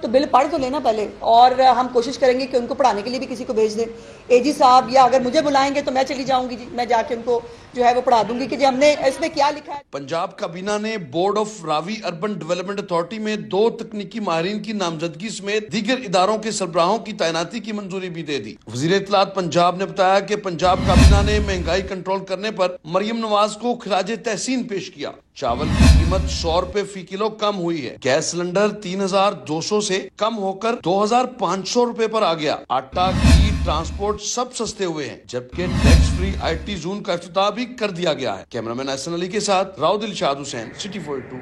تو بل پڑھ تو لینا پہلے, اور ہم کوشش کریں گے کہ ان کو پڑھانے کے لیے بھی کسی کو بھیج دیں. اے جی صاحب یا اگر مجھے بلائیں گے تو میں چلی جاؤں گی جی, میں جا کے ان کو جو ہے وہ پڑھا دوں گی کہ جی ہم نے اس میں کیا لکھا ہے. پنجاب کابینہ نے board of Ravi urban development authority میں 2 تکنیکی ماہرین کی نامزدگی سمیت دیگر اداروں کے سربراہوں کی تعیناتی کی منظوری بھی دے دی. وزیر اطلاعات پنجاب نے بتایا کہ پنجاب کابینہ نے مہنگائی کنٹرول کرنے پر مریم نواز کو خراج تحسین پیش کیا. چاول کی قیمت 100 روپے فی کلو کم ہوئی ہے. گیس سلنڈر 3200 سے کم ہو کر 2500 روپے پر آ گیا. آٹا, گھی, ٹرانسپورٹ سب سستے ہوئے ہیں, جبکہ tax free I T zone کا افتتاح بھی کر دیا گیا ہے. کیمرامین احسن علی کے ساتھ راؤ دلشاد حسین, سٹی 42.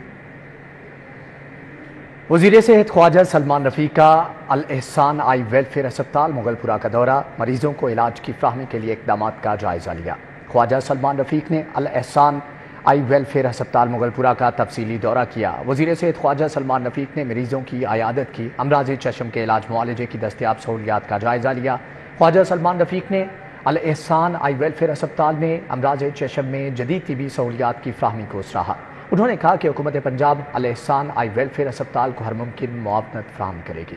وزیر صحت خواجہ سلمان رفیع کا الاحسان آئی ویلفیئر اسپتال مغل پورہ کا دورہ, مریضوں کو علاج کی فراہمی کے لیے اقدامات کا جائزہ لیا. خواجہ سلمان رفیع نے الاحسان آئی ویلفیئر اسپتال مغل پورہ کا تفصیلی دورہ کیا. وزیر صحت خواجہ سلمان رفیع نے مریضوں کی عیادت کی. امراض چشم کے علاج معالجے کی دستیاب سہولیات کا جائزہ لیا. خواجہ سلمان رفیع نے الاحسان آئی ویلفیئر اسپتال میں امراض چشم میں جدید طبی سہولیات کی فراہمی کو سراہا. انہوں نے کہا کہ حکومت پنجاب الاحسان آئی ویلفیئر اسپتال کو ہر ممکن معاونت فراہم کرے گی.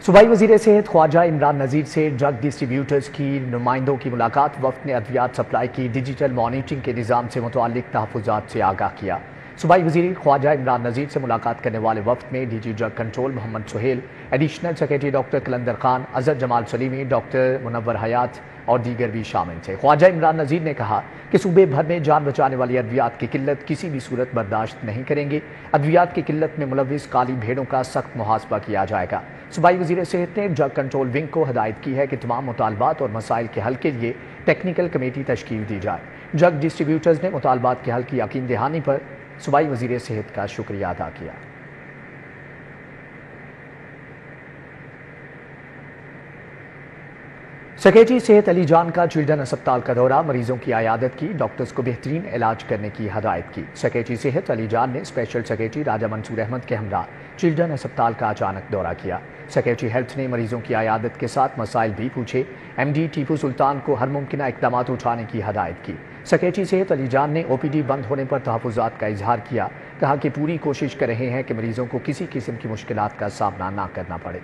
صوبائی وزیر صحت خواجہ عمران نذیر سے ڈرگ ڈسٹریبیوٹرز کی نمائندوں کی ملاقات. وفد نے ادویات سپلائی کی ڈیجیٹل مانیٹرنگ کے نظام سے متعلق تحفظات سے آگاہ کیا. صوبائی وزیر خواجہ عمران نذیر سے ملاقات کرنے والے وفد میں ڈی جی ڈرگ کنٹرول محمد سہیل, ایڈیشنل سیکریٹری ڈاکٹر کلندر خان, اظہر جمال سلیمی, ڈاکٹر منور حیات اور دیگر بھی شامل تھے. خواجہ عمران نذیر نے کہا کہ صوبے بھر میں جان بچانے والی ادویات کی قلت کسی بھی صورت برداشت نہیں کریں گے. ادویات کی قلت میں ملوث کالی بھیڑوں کا سخت محاسبہ کیا جائے گا. صوبائی وزیر صحت نے ڈرگ کنٹرول ونگ کو ہدایت کی ہے کہ تمام مطالبات اور مسائل کے حل کے لیے ٹیکنیکل کمیٹی تشکیل دی جائے. ڈرگ ڈسٹریبیوٹرز نے مطالبات کے حل کی یقین دہانی پر صوبائی وزیر صحت کا شکریہ ادا کیا. سیکریٹری صحت علی جان کا چلڈرن اسپتال کا دورہ, مریضوں کی عیادت کی, ڈاکٹرز کو بہترین علاج کرنے کی ہدایت کی. سیکریٹری صحت علی جان نے اسپیشل سیکریٹری راجہ منصور احمد کے ہمراہ چلڈرن اسپتال کا اچانک دورہ کیا. سیکریٹری ہیلتھ نے مریضوں کی عیادت کے ساتھ مسائل بھی پوچھے. ایم ڈی ٹیپو سلطان کو ہر ممکنہ اقدامات اٹھانے کی ہدایت کی. سیکریٹری صحت علی جان نے او پی ڈی بند ہونے پر تحفظات کا اظہار کیا. کہا کہ پوری کوشش کر رہے ہیں کہ مریضوں کو کسی قسم کی مشکلات کا سامنا نہ کرنا پڑے.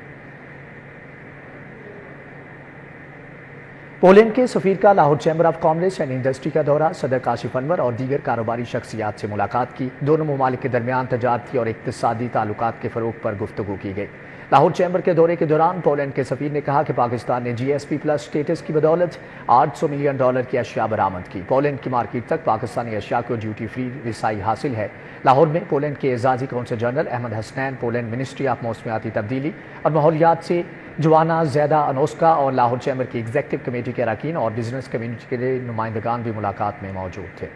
پولینڈ کے سفیر کا Lahore chamber of commerce and industry کا دورہ, صدر کاشف انور اور دیگر کاروباری شخصیات سے ملاقات کی. دونوں ممالک کے درمیان تجارتی اور اقتصادی تعلقات کے فروغ پر گفتگو کی گئی. لاہور چیمبر کے دورے کے دوران پولینڈ کے سفیر نے کہا کہ پاکستان نے جی ایس پی پلس اسٹیٹس کی بدولت $800 ملین کی اشیاء برآمد کی. پولینڈ کی مارکیٹ تک پاکستانی اشیاء کو ڈیوٹی فری رسائی حاصل ہے. لاہور میں پولینڈ کے اعزازی consul general Ahmed Hasnain, Poland ministry of موسمیاتی تبدیلی اور ماحولیات سے جوانا زیدہ انوسکا اور لاہور چیمبر کی ایگزیکٹو کمیٹی کے اراکین اور بزنس کمیونٹی کے نمائندگان بھی ملاقات میں موجود تھے.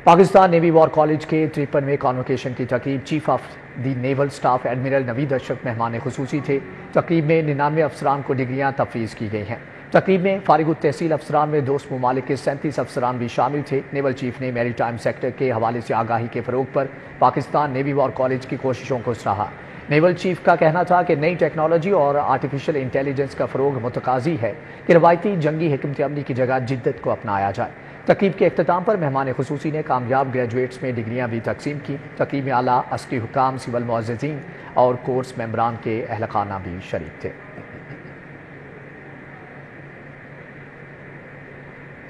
پاکستان نیوی وار کالج کے 53ویں کانوکیشن کی تقریب, chief of the naval staff admiral Naveed Ashraf مہمان خصوصی تھے. تقریب میں 99 افسران کو ڈگریاں تفویض کی گئی ہیں. تقریب میں فارغ التحصیل افسران میں دوست ممالک کے 37 افسران بھی شامل تھے. نیول چیف نے میری ٹائم سیکٹر کے حوالے سے آگاہی کے فروغ پر پاکستان نیوی وار کالج کی کوششوں کو سراہا. نیول چیف کا کہنا تھا کہ نئی ٹیکنالوجی اور آرٹیفیشل انٹیلیجنس کا فروغ متقاضی ہے کہ روایتی جنگی حکمت عملی کی جگہ جدت کو اپنایا جائے. تقریب کے اختتام پر مہمان خصوصی نے کامیاب گریجویٹس میں ڈگریاں بھی تقسیم کی. تقریب میں اعلیٰ عسکری حکام, سول معززین اور کورس ممبران کے اہل خانہ بھی شریک تھے.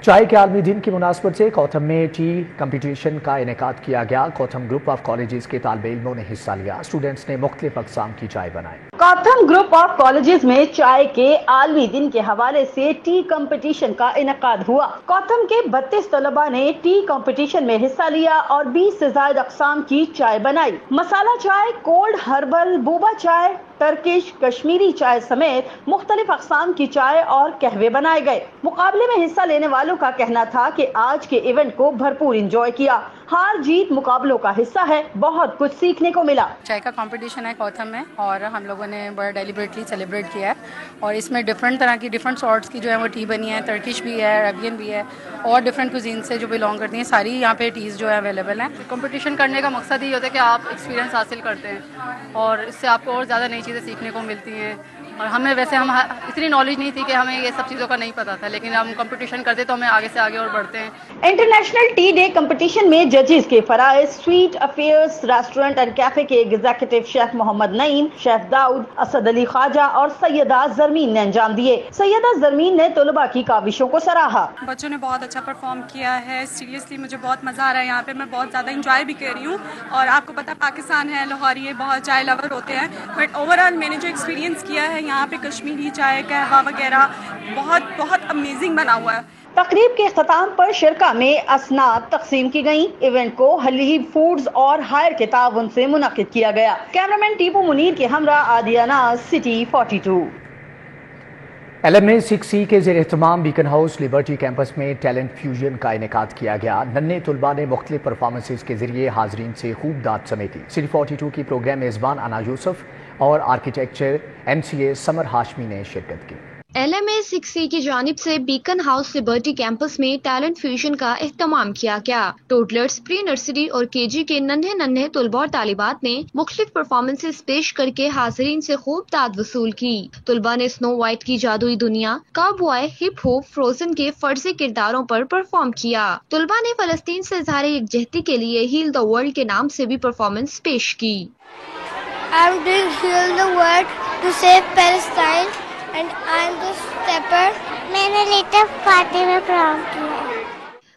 چائے کے عالمی دن کی مناسبت سے کوتھم میں ٹی کمپٹیشن کا انعقاد کیا گیا. کوتھم گروپ آف کالجز کے طالب علموں نے حصہ لیا. اسٹوڈنٹس نے مختلف اقسام کی چائے بنائی. کوتھم گروپ آف کالجز میں چائے کے عالمی دن کے حوالے سے ٹی کمپٹیشن کا انعقاد ہوا. کوتھم کے 32 طلباء نے ٹی کمپٹیشن میں حصہ لیا اور 20 سے زائد اقسام کی چائے بنائی. مسالہ چائے, کولڈ ہربل, بوبا چائے, ٹرکش, کشمیری چائے سمیت مختلف اقسام کی چائے اور قہوے بنائے گئے. مقابلے میں حصہ لینے والوں کا کہنا تھا کہ آج کے ایونٹ کو بھرپور انجوائے کیا. ہار جیت مقابلوں کا حصہ ہے, بہت کچھ سیکھنے کو ملا. چائے کا کمپٹیشن ہے کوتھم میں اور ہم لوگوں نے بڑا ڈیلیبریٹلی سیلیبریٹ کیا ہے اور اس میں ڈفرنٹ طرح کی ڈفرنٹ سارٹس کی جو ہے وہ ٹی بنی ہے. ترکش بھی ہے, عربین بھی ہے اور ڈفرنٹ کوزین سے جو بلانگ کرتی ہیں ساری یہاں پہ ٹیز جو ہے اویلیبل ہیں. کمپٹیشن کرنے کا مقصد یہ ہوتا ہے کہ آپ ایکسپیرینس حاصل کرتے ہیں اور اس سے آپ کو اور زیادہ نئی چیزیں سیکھنے کو ملتی ہیں. اور ہمیں ویسے ہم اتنی نالج نہیں تھی کہ ہمیں یہ سب چیزوں کا نہیں پتا تھا، لیکن ہم کمپٹیشن کرتے تو ہمیں آگے سے آگے اور بڑھتے ہیں. انٹرنیشنل ٹی ڈے کمپٹیشن میں ججز کے فرائض sweet affairs restaurant and cafe کے executive chef Muhammad Naeem, chef Daud, Asad Ali Khawaja اور سیدہ زرمین نے انجام دیے. سیدہ زرمین نے طلباء کی کاوشوں کو سراہا. بچوں نے بہت اچھا پرفارم کیا ہے، سیریسلی مجھے بہت مزہ آ رہا ہے یہاں پہ، میں بہت زیادہ انجوائے بھی کر رہی ہوں. اور آپ کو پتا پاکستان ہے، لاہوری بہت چائے لور ہوتے ہیں، بٹ اوور آل میں نے جو ایکسپیرینس کیا ہے یہاں پہ کشمیری چائے قہوہ وغیرہ بہت امیزنگ بنا ہوا ہے. تقریب کے اختتام پر شرکاء میں اسناد تقسیم کی گئیں. ایونٹ کو حلیب فوڈز اور ہائر کے تعاون سے منعقد کیا گیا. کیمرامین ٹیپو منیر کے ہمراہ عادیہ ناز، سٹی 42. LMA 6C کے زیر اہتمام بیکن ہاؤس لبرٹی کیمپس میں ٹیلنٹ فیوژن کا انعقاد کیا گیا. ننھے طلباء نے مختلف پرفارمنسز کے ذریعے حاضرین سے خوب داد سمیٹی. سٹی 42 کی پروگرام میزبان انا یوسف اور آرکیٹیکچر MCA سمر ہاشمی نے شرکت کی. LMA 6C کی جانب سے بیکن ہاؤس لبرٹی کیمپس میں ٹیلنٹ فیوژن کا اہتمام کیا گیا. ٹوٹلرز، پری نرسری اور KG کے ننھے طلباء اور طالبات نے مختلف پرفارمنسز پیش کر کے حاضرین سے خوب داد وصول کی. طلباء نے سنو وائٹ کی جادوئی دنیا، کاؤبوائے، ہپ ہاپ، فروزن کے فرضی کرداروں پر پرفارم کیا. طلباء نے فلسطین سے اظہار یکجہتی کے لیے ہیل دا ورلڈ کے نام سے بھی پرفارمنس پیش کی. I'm doing Heal the World to save Palestine and I'm the stepper. میں نے لیٹر پارٹی میں پرفارم کیا.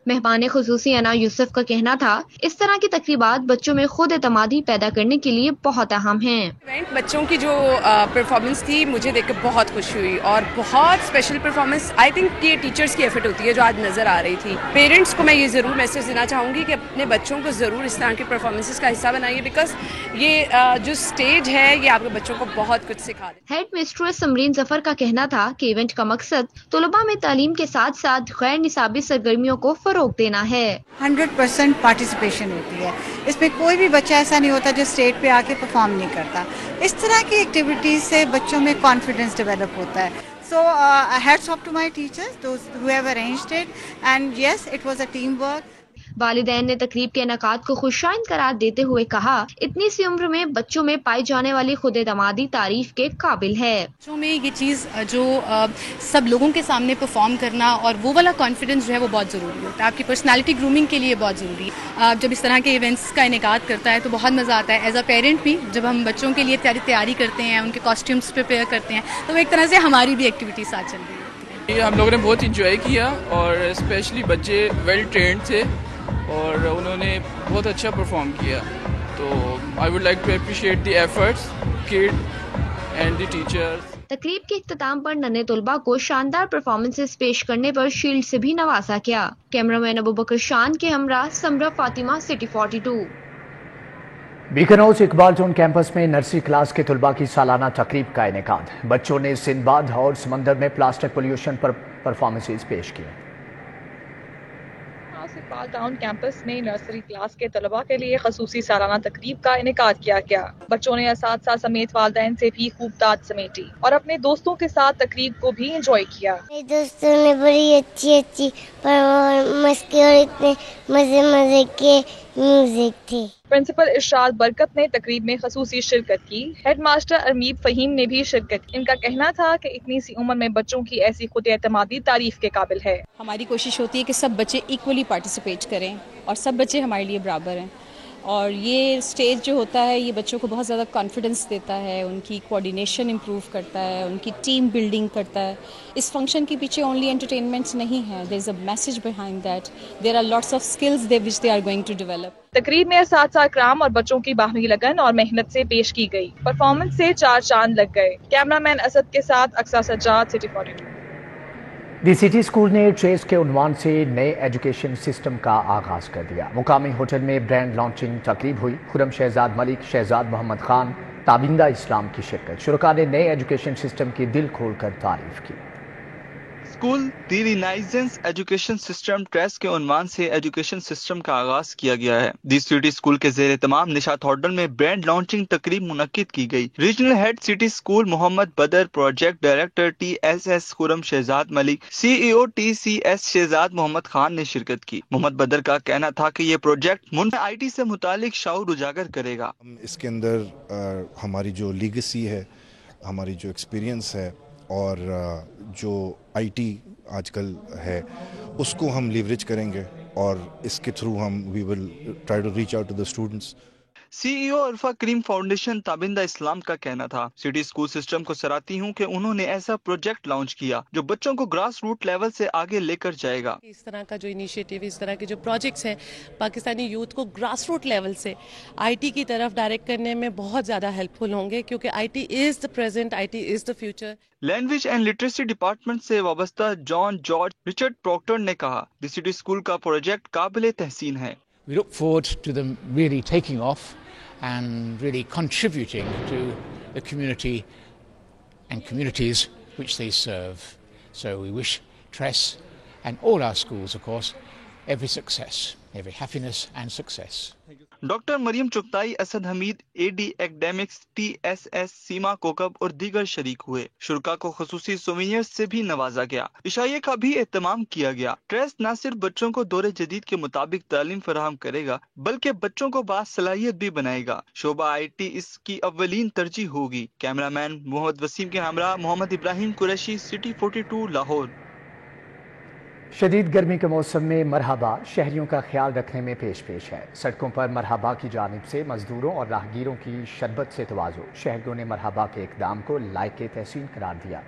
مہمان خصوصی انا یوسف کا کہنا تھا اس طرح کی تقریبات بچوں میں خود اعتمادی پیدا کرنے کے لیے بہت اہم ہیں. بچوں کی جو پرفارمنس تھی مجھے دیکھ کر بہت خوشی ہوئی اور بہت اسپیشل پرفارمنس. آئی تھنک یہ ٹیچرس کی ایفرٹ ہوتی ہے جو آج نظر آ رہی تھی. پیرنٹس کو میں یہ ضرور میسج دینا چاہوں گی کہ اپنے بچوں کو ضرور اس طرح کی پرفارمنسز کا حصہ بنائیے، بیکاز یہ جو اسٹیج ہے یہ آپ کے بچوں کو بہت کچھ سکھا دے. ہیڈ مسٹریس سمرین ظفر کا کہنا تھا کہ ایونٹ کا مقصد طلباء میں تعلیم کے ساتھ ساتھ غیر نصابی سرگرمیوں کو فروغ دینا ہے. 100% پارٹیسپیشن ہوتی ہے. اس میں کوئی بھی بچہ ایسا نہیں ہوتا جو اسٹیج پہ آ کے پرفارم نہیں کرتا. اس طرح کی ایکٹیویٹیز سے بچوں میں کانفیڈنس ڈیولپ ہوتا ہے. So hats off to my teachers, those who have arranged it, and yes, it was a teamwork. والدین نے تقریب کے انعقاد کو خوشائند قرار دیتے ہوئے کہا اتنی سی عمر میں بچوں میں پائی جانے والی خود اعتمادی تعریف کے قابل ہے. بچوں میں یہ چیز جو سب لوگوں کے سامنے پرفارم کرنا اور وہ والا کانفیڈنس جو ہے وہ بہت ضروری ہوتا ہے. آپ کی پرسنالٹی گرومنگ کے لیے بہت ضروری ہے. جب اس طرح کے ایونٹس کا انعقاد کرتا ہے تو بہت مزہ آتا ہے. ایز اے پیرنٹ بھی جب ہم بچوں کے لیے تیاری کرتے ہیں، ان کے کاسٹیومس پریپیئر کرتے ہیں، تو ایک طرح سے ہماری بھی ایکٹیویٹی ساتھ چل رہی ہے. ہم لوگوں نے بہت انجوائے کیا اور اسپیشلی بچے ویل ٹرینڈ تھے اور انہوں نے بہت اچھا پرفارم کیا. تو I would like to appreciate the efforts kid and the teachers. تقریب کے اختتام پر ننھے طلباء کو شاندار پرفارمنسز پیش کرنے پر شیلڈ سے بھی نوازا گیا. کیمرامین ابوبکر شان کے ہمراہ Samra Fatima, city 42. Beaconhouse Iqbal town campus میں نرسری کلاس کے طلباء کی سالانہ تقریب کا انعقاد. بچوں نے سندباد اور سمندر میں پلاسٹک پولیوشن پر پرفارمنسز پیش کیے. اقبال ٹاؤن کیمپس میں نرسری کلاس کے طلباء کے لیے خصوصی سالانہ تقریب کا انعقاد کیا گیا. بچوں نے اساتذہ سمیت والدین سے بھی خوب داد سمیٹی اور اپنے دوستوں کے ساتھ تقریب کو بھی انجوائے کیا. میرے دوستوں نے بڑی اچھی پرفارمنس کی اور اتنے مزے کے میوزک تھے. پرنسپل ارشاد برکت نے تقریب میں خصوصی شرکت کی. ہیڈ ماسٹر ارمیب فہیم نے بھی شرکت کی. ان کا کہنا تھا کہ اتنی سی عمر میں بچوں کی ایسی خود اعتمادی تعریف کے قابل ہے. ہماری کوشش ہوتی ہے کہ سب بچے ایکولی پارٹیسپیٹ کریں اور سب بچے ہمارے لیے برابر ہیں. اور یہ اسٹیج جو ہوتا ہے یہ بچوں کو بہت زیادہ کانفیڈنس دیتا ہے، ان کی کوآرڈینیشن امپروو کرتا ہے، ان کی ٹیم بلڈنگ کرتا ہے. اس فنکشن کے پیچھے اونلی انٹرٹینمنٹ نہیں ہے، there is a message behind that. There are lots of skills which they are going to develop. تقریب میں اساتذہ اکرام اور بچوں کی باہمی لگن اور محنت سے پیش کی گئی. پرفارمنس سے 4 چاند لگ گئے. کیمرامین اسد کے ساتھ اقصیٰ سجاد، سٹی 42. دی سٹی اسکول نے ٹریس کے عنوان سے نئے ایجوکیشن سسٹم کا آغاز کر دیا. مقامی ہوٹل میں برانڈ لانچنگ تقریب ہوئی. خرم شہزاد ملک، شہزاد محمد خان، تابندہ اسلام کی شرکت. شرکاء نے نئے ایجوکیشن سسٹم کی دل کھول کر تعریف کی. اسکول دی رینائزنس ایجوکیشن سسٹم ٹریس کے عنوان سے ایجوکیشن سسٹم کا آغاز کیا گیا ہے. دی سٹی اسکول کے زیر اہتمام نشاط ہوٹل میں برانڈ لانچنگ تقریب منعقد کی گئی. ریجنل ہیڈ سٹی اسکول محمد بدر، پروجیکٹ ڈائریکٹر TSS خرم شہزاد ملک، CEO TCS شہزاد محمد خان نے شرکت کی. محمد بدر کا کہنا تھا کہ یہ پروجیکٹ IT سے متعلق شعور اجاگر کرے گا. اس کے اندر ہماری جو لیگسی ہے، ہماری جو ایکسپیرینس ہے اور جو IT آج کل ہے اس کو ہم لیوریج کریں گے اور اس کے تھرو ہم we will try to reach out to the students. CEO Arfa cream foundation تابندہ اسلام کا کہنا تھا سٹی اسکول سسٹم کو سراہتی ہوں کہ انہوں نے ایسا پروجیکٹ لانچ کیا جو بچوں کو گراس روٹ لیول سے آگے لے کر جائے گا. اس طرح کا جو انیشیٹو، اس طرح کے جو پروجیکٹس ہیں پاکستانی یوتھ کو گراس روٹ لیول سے IT کی طرف ڈائریکٹ کرنے میں بہت زیادہ ہیلپ فل ہوں گے، کیونکہ IT is the present, IT is the future. Language and literacy department سے وابستہ جان جارج رچرڈ پروکٹر نے کہا دی سٹی اسکول کا پروجیکٹ قابل تحسین ہے. We look forward to them really taking off and really contributing to the community and communities which they serve. So we wish Tress and all our schools, of course, every success, every happiness and success. Doctor Maryam Chughtai, Asad Hamid, AD academics, TSS، Seema کوکب اور دیگر شریک ہوئے. شرکا کو خصوصی souvenir سے بھی نوازا گیا. عشائیے کا بھی اہتمام کیا گیا. ٹرسٹ نہ صرف بچوں کو دور جدید کے مطابق تعلیم فراہم کرے گا بلکہ بچوں کو باصلاحیت بھی بنائے گا. شعبہ IT اس کی اولین ترجیح ہوگی. کیمرہ مین محمد وسیم کے ہمراہ محمد ابراہیم قریشی، سٹی 42 لاہور. شدید گرمی کے موسم میں مرحبا شہریوں کا خیال رکھنے میں پیش ہے. سڑکوں پر مرحبا کی جانب سے مزدوروں اور راہگیروں کی شربت سے تواضع. شہریوں نے مرحبا کے اقدام کو لائق تحسین قرار دیا.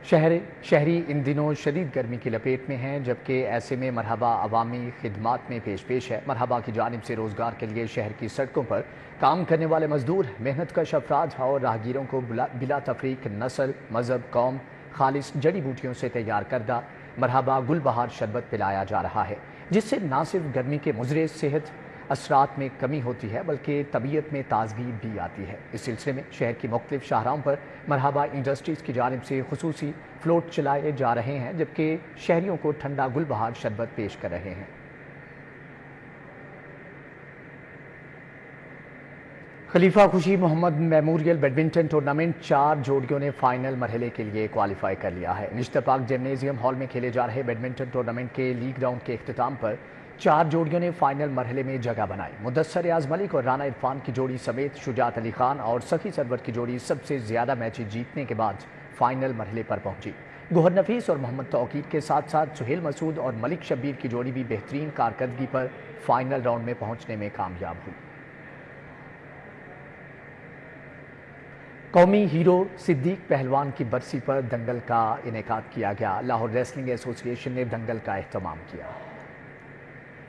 شہری ان دنوں شدید گرمی کی لپیٹ میں ہیں، جبکہ ایسے میں مرحبا عوامی خدمات میں پیش ہے. مرحبا کی جانب سے روزگار کے لیے شہر کی سڑکوں پر کام کرنے والے مزدور، محنت کش افراد اور راہگیروں کو بلا تفریق نسل، مذہب، قوم، خالص جڑی بوٹیوں سے تیار کردہ مرحبا گل بہار شربت پلایا جا رہا ہے، جس سے نہ صرف گرمی کے مضر صحت اثرات میں کمی ہوتی ہے بلکہ طبیعت میں تازگی بھی آتی ہے. اس سلسلے میں شہر کی مختلف شاہراہوں پر مرحبا انڈسٹریز کی جانب سے خصوصی فلوٹ چلائے جا رہے ہیں، جبکہ شہریوں کو ٹھنڈا گل بہار شربت پیش کر رہے ہیں. خلیفہ خوشی محمد میموریل بیڈمنٹن ٹورنامنٹ 4 جوڑیوں نے فائنل مرحلے کے لیے کوالیفائی کر لیا ہے. نشتر پاک جمنیزیم ہال میں کھیلے جا رہے بیڈمنٹن ٹورنامنٹ کے لیگ راؤنڈ کے اختتام پر 4 جوڑیوں نے فائنل مرحلے میں جگہ بنائی. مدثر ریاض ملک اور رانا عرفان کی جوڑی سمیت شجاعت علی خان اور سخی سرور کی جوڑی سب سے زیادہ میچز جیتنے کے بعد فائنل مرحلے پر پہنچی. گوہر نفیس اور محمد توقیر کے ساتھ ساتھ سہیل مسعود اور ملک شبیر کی جوڑی بھی بہترین کارکردگی پر فائنل راؤنڈ میں پہنچنے میں کامیاب ہوئی. قومی ہیرو صدیق پہلوان کی برسی پر دنگل کا انعقاد کیا گیا. لاہور ریسلنگ ایسوسی ایشن نے دنگل کا اہتمام کیا.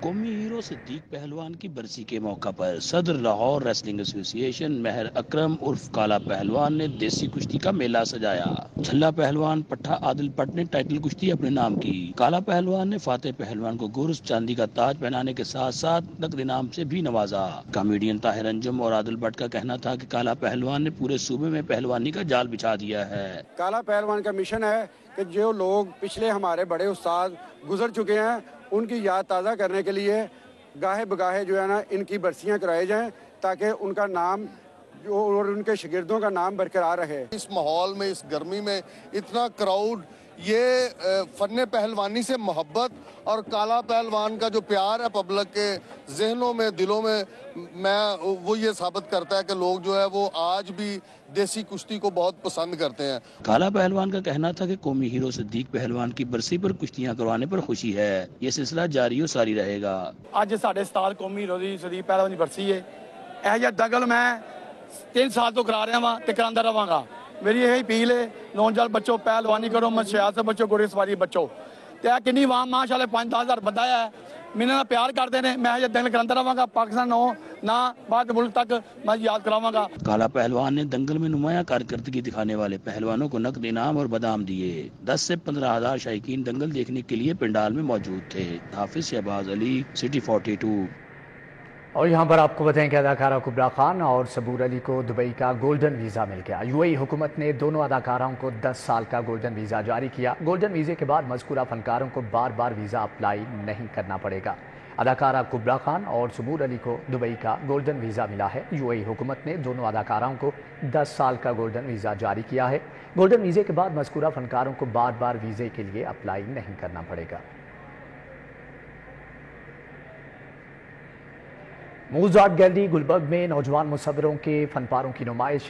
قومی ہیرو صدیق پہلوان کی برسی کے موقع پر صدر لاہور ریسلنگ ایسوسی ایشن مہر اکرم عرف کالا پہلوان نے دیسی کشتی کا میلہ سجایا. جھلا پہلوان پٹھا عادل پٹ نے ٹائٹل کشتی اپنے نام کی. کالا پہلوان نے فاتح پہلوان کو گرز چاندی کا تاج پہنانے کے ساتھ ساتھ نقد انعام سے بھی نوازا. کامیڈین طاہر انجم اور عادل بٹ کا کہنا تھا کہ کالا پہلوان نے پورے صوبے میں پہلوانی کا جال بچھا دیا ہے. کالا پہلوان کا مشن ہے کہ جو لوگ پچھلے ہمارے بڑے استاد گزر چکے ہیں ان کی یاد تازہ کرنے کے لیے گاہے بگاہے جو ہے نا ان کی برسیاں کرائی جائیں تاکہ ان کا نام اور ان کے شاگردوں کا نام برقرار رہے. اس ماحول میں، اس گرمی میں اتنا کراؤڈ، یہ فن پہلوانی سے محبت اور کالا پہلوان کا جو پیار ہے پبلک کے ذہنوں میں، دلوں میں وہ یہ ثابت کرتا ہے کہ لوگ جو ہے وہ آج بھی دیسی کشتی کو بہت پسند کرتے ہیں. کالا پہلوان کا کہنا تھا کہ قومی ہیرو صدیق پہلوان کی برسی پر کشتیاں کروانے پر خوشی ہے. یہ سلسلہ جاری و ساری رہے گا. ਅੱਜ ਸਾਡੇ ਸਟਾਰ ਕੌਮੀ ਹੀਰੋ ਦੀ ਸਦੀਪ ਪਹਿਲਵਾਨ ਦੀ ਬਰਸੀ ਹੈ. ਇਹ ਜਿਹਾ ਦਗਲ ਮੈਂ 3 ਸਾਲ ਤੋਂ ਕਰਾ ਰਿਹਾ ਵਾਂ ਤੇ ਕਰਾਂਦਾ ਰਵਾਂਗਾ. ਮੇਰੀ ਇਹ ਅਪੀਲ ਹੈ ਨੌਜਵਾਨ ਬੱਚੋ ਪਹਿਲਵਾਨੀ ਕਰੋ, ਮਸ਼ਿਆਤ ਬੱਚੋ, ਘੋੜੇ ਸਵਾਰੀ ਬੱਚੋ. ਤੇ ਆ ਕਿੰਨੀ ਵਾਮ ਮਾਸ਼ਾਅੱਲਾ 5-10 ਹਜ਼ਾਰ ਬੰਦਾ ਹੈ, ਮੈਨੂੰ ਨਾਲ ਪਿਆਰ ਕਰਦੇ ਨੇ. ਮੈਂ ਇਹ ਦਿਨ ਕਰਾਂਦਾ ਰਵਾਂਗਾ. ਪਾਕਿਸਤਾਨ نہ بعد ملک تک میں یاد کراؤں گا. کالا پہلوان نے دنگل میں نمایاں کارکردگی دکھانے والے پہلوانوں کو نقد انعام اور بادام دیے. 10 سے 15 ہزار شائقین دنگل دیکھنے کے لیے پنڈال میں موجود تھے. حافظ شہباز علی، سٹی 42. اور یہاں پر آپ کو بتائیں کہ اداکارہ کبرا خان اور صبور علی کو دبئی کا گولڈن ویزا مل گیا. UAE حکومت نے دونوں اداکاروں کو 10 سال کا گولڈن ویزا جاری کیا. گولڈن ویزے کے بعد مذکورہ فنکاروں کو بار بار ویزا اپلائی نہیں کرنا پڑے گا. اداکارہ کبرا خان اور صبور علی کو دبئی کا گولڈن ویزا ملا ہے. UAE حکومت نے دونوں اداکاروں کو 10 سال کا گولڈن ویزا جاری کیا ہے. گولڈن ویزے کے بعد مذکورہ فنکاروں کو بار بار ویزے کے لیے اپلائی نہیں کرنا پڑے گا. موز آرٹ گیلری گلبرگ میں نوجوان مصوروں کے فن پاروں کی نمائش